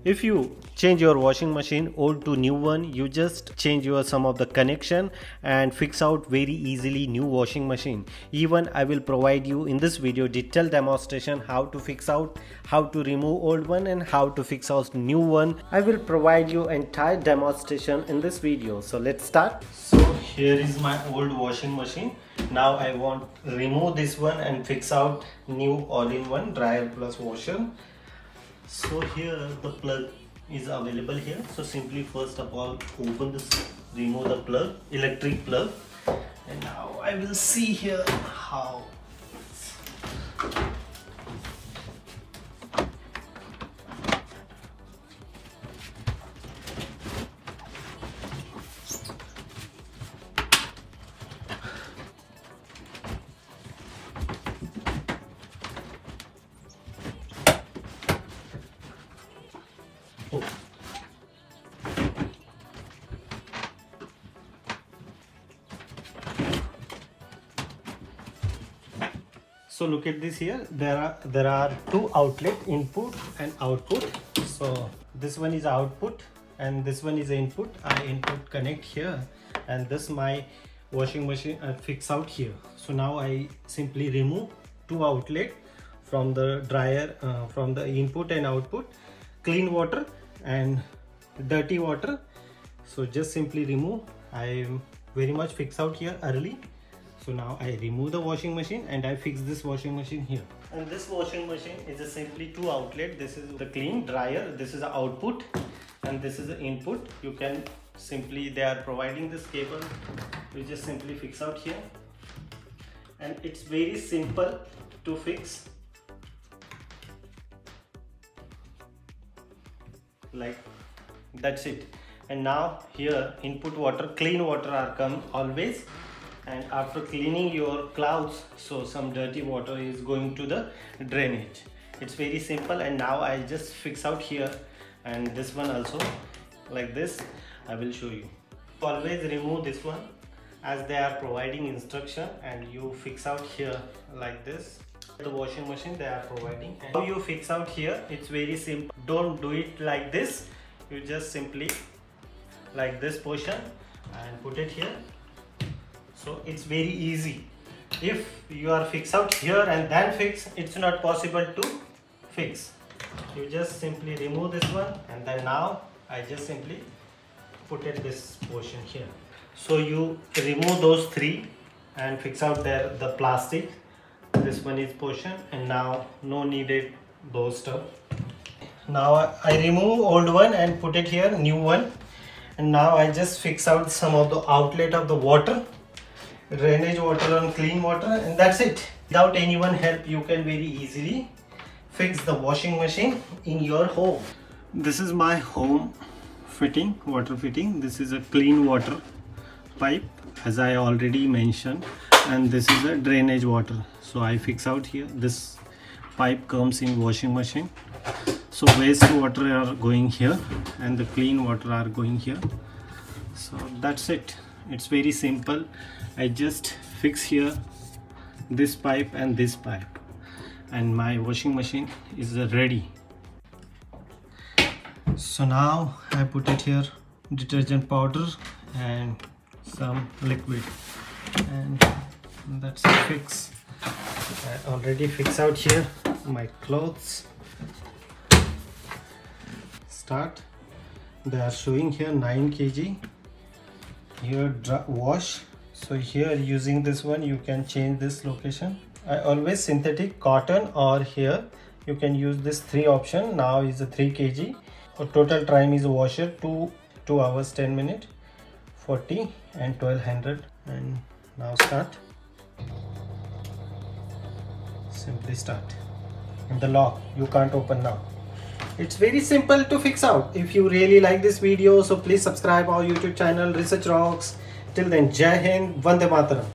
If you change your washing machine old to new one, you just change your some of the connection and fix out very easily new washing machine. Even I will provide you in this video detailed demonstration how to fix out, how to remove old one and how to fix out new one. I will provide you entire demonstration in this video. So let's start. So here is my old washing machine. Now I want remove this one and fix out new all-in-one dryer plus washer. So here the plug is available here. So simply first of all open this, remove the plug, electric plug, and now I will see here how. So look at this here, there are two outlet, input and output. So this one is output and this one is input. I input connect here and this my washing machine I fix out here. So now I simply remove two outlet from the dryer, from the input and output, clean water and dirty water. So just simply remove. I am very much fix out here early. So now I remove the washing machine and I fix this washing machine here. And this washing machine is a simply two outlet. This is the clean dryer, this is the output and this is the input. You can simply, they are providing this cable, you just simply fix out here. And it's very simple to fix. Like that's it. And now here input water, clean water are come always. And after cleaning your clouds, so some dirty water is going to the drainage. It's very simple. And now I just fix out here and this one also like this. I will show you. Always remove this one as they are providing instruction and you fix out here like this. The washing machine they are providing. And how you fix out here, it's very simple. Don't do it like this. You just simply like this portion and put it here. So it's very easy. If you are fix out here and then fix, it's not possible to fix. You just simply remove this one and then now I just simply put it this portion here. So you remove those three and fix out the plastic. This one is portion and now no needed those stuff. Now I remove old one and put it here, new one. And now I just fix out some of the outlet of the water, drainage water and clean water, and that's it. Without anyone help, you can very easily fix the washing machine in your home. This is my home fitting, water fitting. This is a clean water pipe as I already mentioned, and this is a drainage water. So I fix out here. This pipe comes in washing machine. So waste water are going here and the clean water are going here. So that's it. It's very simple. I just fix here this pipe and this pipe and my washing machine is ready. So now I put it here, detergent powder and some liquid, and that's a fix. I already fix out here my clothes. Start. They are showing here 9 kg. Here wash. So here using this one you can change this location. I always synthetic cotton, or here you can use this 3 option. Now is a 3 kg. Our total time is washer 2 hours 10 minutes, 40 and 1200. And now start. Simply start. And the lock you can't open now. It's very simple to fix out. If you really like this video, so please subscribe our YouTube channel Research Rocks. Till then, Jai Hind, Vande Mataram.